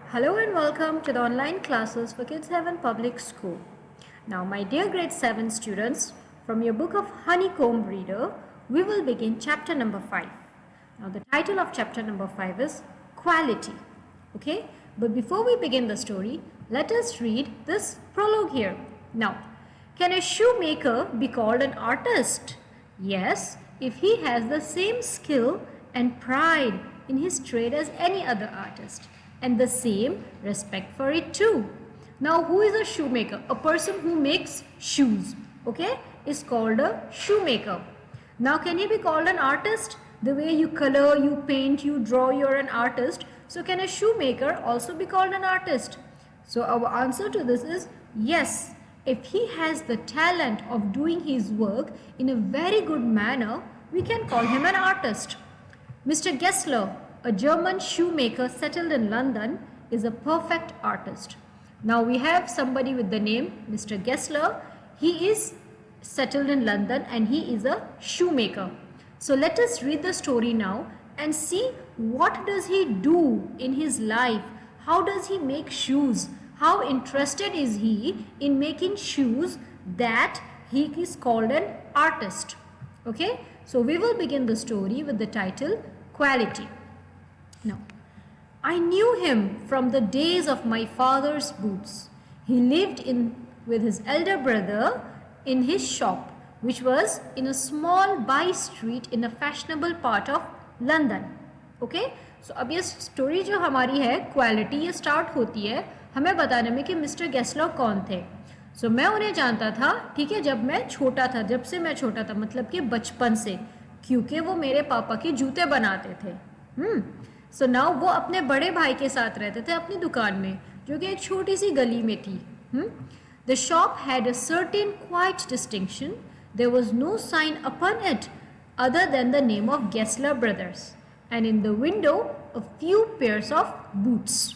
Hello and welcome to the online classes for Kids Heaven Public School. Now, my dear grade 7 students, from your book of Honeycomb Reader, we will begin chapter number 5. Now, the title of chapter number 5 is Quality. Okay, but before we begin the story, let us read this prologue here. Now, can a shoemaker be called an artist? Yes, if he has the same skill and pride in his trade as any other artist, and the same respect for it too. Now, who is a shoemaker? A person who makes shoes, okay, is called a shoemaker. Now, can he be called an artist? The way you color, you paint, you draw, you're an artist. So, can a shoemaker also be called an artist? So, our answer to this is yes. If he has the talent of doing his work in a very good manner, we can call him an artist. Mr. Gessler, a German shoemaker settled in London, is a perfect artist. Now we have somebody with the name Mr. Gessler. He is settled in London and he is a shoemaker. So let us read the story now and see what does he do in his life. How does he make shoes? How interested is he in making shoes that he is called an artist? Okay, so we will begin the story with the title Quality. Now, I knew him from the days of my father's boots. He lived with his elder brother in his shop, which was in a small by street in a fashionable part of London. Okay? So, अब ये story जो हमारी है quality ये start होती है हमें बताने में कि मिस्टर गेस्लर कौन थे. सो मैं उन्हें जानता था, ठीक है, जब मैं छोटा था, जब से मैं छोटा था मतलब कि बचपन से, क्योंकि वो मेरे पापा के जूते बनाते थे. सो नाउ वो अपने बड़े भाई के साथ रहते थे अपनी दुकान में, जो कि एक छोटी सी गली में थी. The shop had a certain quite distinction. There was no sign upon it other than the name of Gessler Brothers, and in the window a few pairs of boots.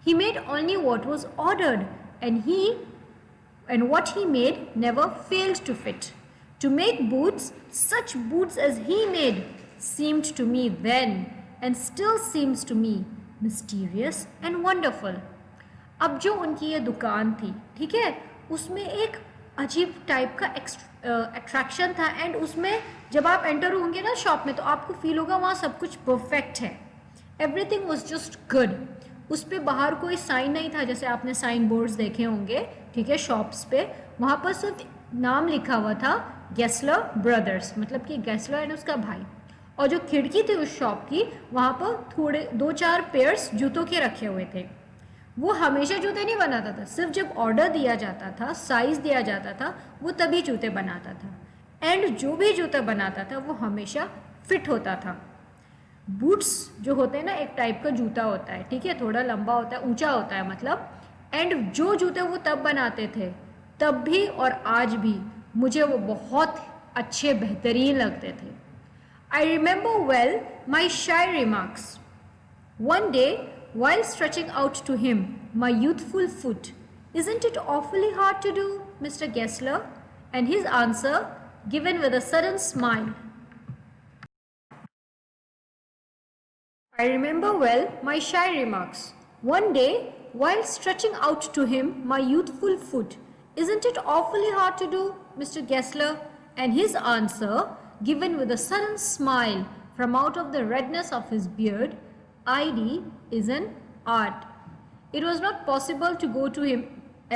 He made only what was ordered, and what he made never failed to fit. To make boots, such boots as he made, seemed to me then, and still seems to me, mysterious and wonderful. अब जो उनकी ये दुकान थी, ठीक है, उसमें एक अजीब टाइप का अट्रैक्शन था. एंड उसमें जब आप एंटर होंगे ना शॉप में, तो आपको फील होगा वहाँ सब कुछ परफेक्ट है. Everything was just good. उस पर बाहर कोई साइन नहीं था, जैसे आपने साइन बोर्ड्स देखे होंगे, ठीक है, शॉप्स पे. वहाँ पर सिर्फ नाम लिखा हुआ था गेस्लर ब्रदर्स, मतलब कि गेस्लर एंड उसका भाई. और जो खिड़की थी उस शॉप की, वहाँ पर थोड़े 2-4 पेयर्स जूतों के रखे हुए थे. वो हमेशा जूते नहीं बनाता था, सिर्फ जब ऑर्डर दिया जाता था, साइज दिया जाता था, वो तभी जूते बनाता था. एंड जो भी जूता बनाता था वो हमेशा फिट होता था. बूट्स जो होते हैं ना, एक टाइप का जूता होता है, ठीक है, थोड़ा लंबा होता है, ऊंचा होता है मतलब. एंड जो जूते वो तब बनाते थे, तब भी और आज भी मुझे वो बहुत अच्छे बेहतरीन लगते थे. I remember well my shy remarks. One day, while stretching out to him my youthful foot, "Isn't it awfully hard to do, Mr. Gessler?" And his answer, given with a sudden smile. I remember well my shy remarks. One day, while stretching out to him my youthful foot, "Isn't it awfully hard to do, Mr. Gessler?" And his answer, given with a sudden smile from out of the redness of his beard, "ID is an art." It was not possible to go to him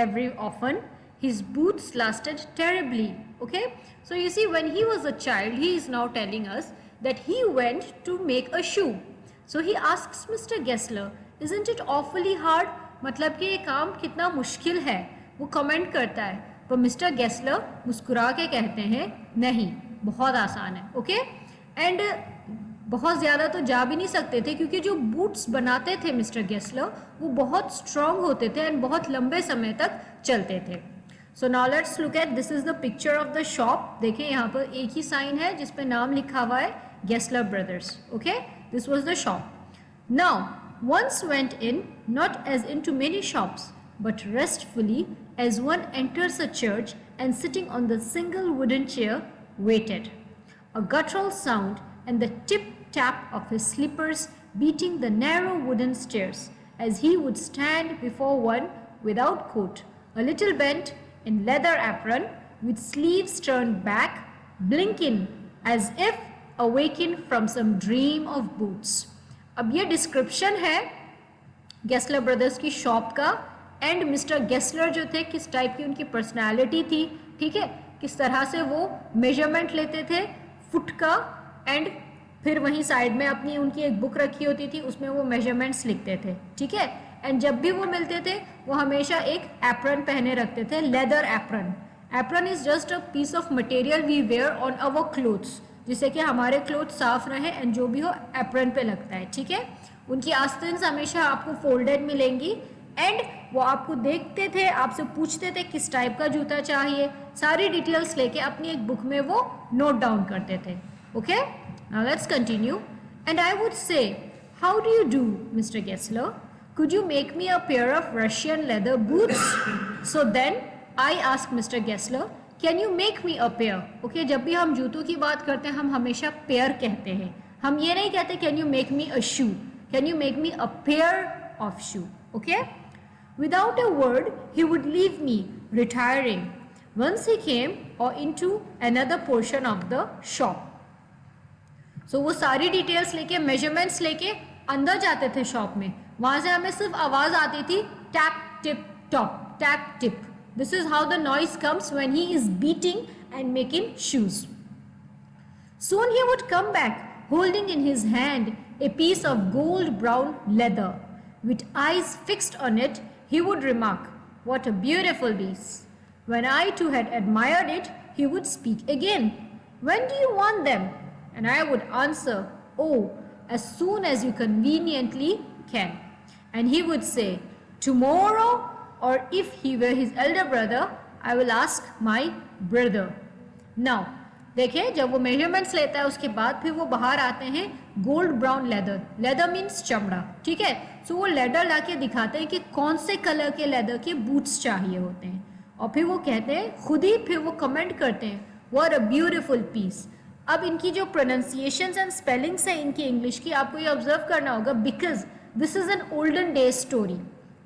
every often. His boots lasted terribly. Okay, so you see, when he was a child, he is now telling us that he went to make a shoe. So he asks Mr. Gessler, "Isn't it awfully hard?" मतलब कि ये काम कितना मुश्किल है, वो comment करता है. पर मिस्टर गेस्लर मुस्कुरा के कहते हैं, नहीं, बहुत आसान है. ओके, एंड बहुत ज़्यादा तो जा भी नहीं सकते थे, क्योंकि जो बूट्स बनाते थे मिस्टर गेस्लर, वो बहुत स्ट्रॉन्ग होते थे एंड बहुत लंबे समय तक चलते थे. So now let's look at, this is the picture of the shop. देखें यहाँ पर एक ही साइन है जिस पे नाम लिखा हुआ है Gessler brothers. Okay, this was the shop. Now once went in, not as into many shops, but restfully as one enters a church and sitting on the single wooden chair waited. A guttural sound and the tip-tap of his slippers beating the narrow wooden stairs as he would stand before one without coat, a little bent in leather apron with sleeves turned back, blinking as if awakened from some dream of boots. अब ये description है Gessler brothers की shop का and mister Gessler जो थे किस type की उनकी पर्सनालिटी थी, ठीक है, किस तरह से वो मेजरमेंट लेते थे फुट का एंड फिर वहीं साइड में अपनी उनकी एक बुक रखी होती थी उसमें वो मेजरमेंट्स लिखते थे, ठीक है। एंड जब भी वो मिलते थे वो हमेशा एक एप्रन पहने रखते थे, leather apron. Apron is just a piece of material we wear on our clothes, जिससे कि हमारे क्लोथ साफ रहे एंड जो भी हो एप्रन पे लगता है, ठीक है। उनकी आस्तीन्स हमेशा आपको फोल्डेड मिलेंगी एंड वो आपको देखते थे, आपसे पूछते थे किस टाइप का जूता चाहिए, सारी डिटेल्स लेके अपनी एक बुक में वो नोट डाउन करते थे। Okay, now let's continue and I would say, how do you do mister Gessler, could you make me a pair of Russian leather boots? So then I asked Mr. Gessler, can you make me a pair? Okay, जब भी हम जूतों की बात करते हैं हम हमेशा पेयर कहते हैं, हम ये नहीं कहते can you make me a shoe, can you make me a pair of shoe? Okay, without a word he would leave me retiring once he came or into another portion of the shop. So वो सारी details लेके measurements लेके अंदर जाते थे shop में, वहां से हमें सिर्फ आवाज आती थी tap tip top, tap tip. This is how the noise comes when he is beating and making shoes. Soon he would come back holding in his hand a piece of gold brown leather. With eyes fixed on it, he would remark, "What a beautiful piece." When I too had admired it, he would speak again, "When do you want them?" And I would answer, "Oh, as soon as you conveniently can." And he would say, "Tomorrow," or if he were his elder brother, I will ask my brother. Now, देखिए जब वो measurements लेता है उसके बाद फिर वो बाहर आते हैं gold brown leather, leather means चमड़ा, ठीक है। सो वो लेदर ला के दिखाते हैं कि कौन से कलर के लेदर के बूट्स चाहिए होते हैं और फिर वो कहते हैं खुद ही, फिर वो कमेंट करते हैं, व्हाट अ ब्यूटीफुल पीस। अब इनकी जो प्रोनाउंसिएशंस एंड स्पेलिंग्स हैं इनकी इंग्लिश की, आपको ये ऑब्जर्व करना होगा because this is an olden day story,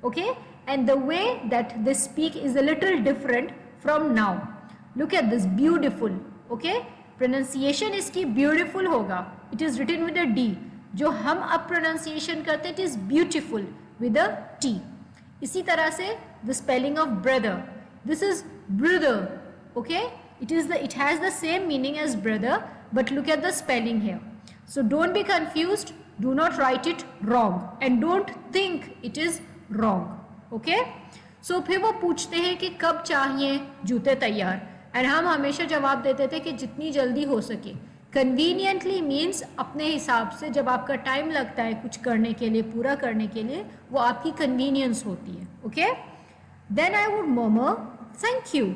okay, and the way that they speak is a little different from now. Look at this beautiful, okay, pronunciation इसकी beautiful होगा, it is written with a D. जो हम अब pronunciation करते हैं it is beautiful with a T. इसी तरह से the spelling of brother, this is brother, okay, it has the same meaning as brother, but look at the spelling here. So don't be confused, do not write it wrong and don't think it is wrong, okay. So फिर वो पूछते हैं कि कब चाहिए जूते तैयार, and हम हमेशा जवाब देते थे कि जितनी जल्दी हो सके. कन्वीनियंटली मीन्स अपने हिसाब से, जब आपका टाइम लगता है कुछ करने के लिए, पूरा करने के लिए, वो आपकी कन्वीनियंस होती है, okay. Then I would murmur, thank you,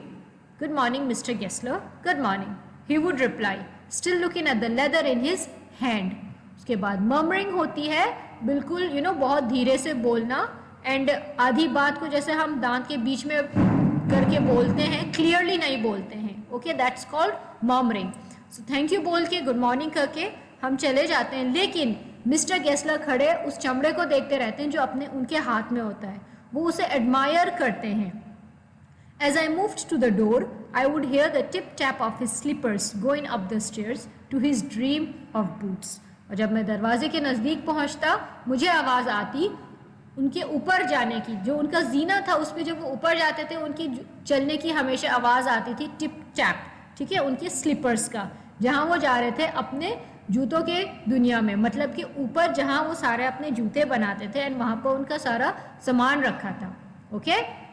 good morning Mr. Gessler, good morning, he would reply, still looking at the leather in his hand. उसके बाद murmuring होती है, बिल्कुल बहुत धीरे से बोलना एंड आधी बात को जैसे हम दांत के बीच में करके बोलते हैं, क्लियरली नहीं बोलते हैं, okay, that's called murmuring. So thank you बोल के, गुड मॉर्निंग करके हम चले जाते हैं, लेकिन मिस्टर गेस्लर खड़े उस चमड़े को देखते रहते हैं जो अपने उनके हाथ में होता है, वो उसे एडमायर करते हैं. As I moved to the door, I would hear the tip-tap of his slippers going up the stairs to his dream of boots. और जब मैं दरवाजे के नज़दीक पहुंचता मुझे आवाज़ आती उनके ऊपर जाने की, जो उनका जीना था उस पर जब वो ऊपर जाते थे उनकी चलने की हमेशा आवाज़ आती थी, टिप-टैप, ठीक है, उनके स्लीपर्स का, जहाँ वो जा रहे थे अपने जूतों के दुनिया में, मतलब कि ऊपर जहाँ वो सारे अपने जूते बनाते थे एंड वहाँ पर उनका सारा सामान रखा था, ओके.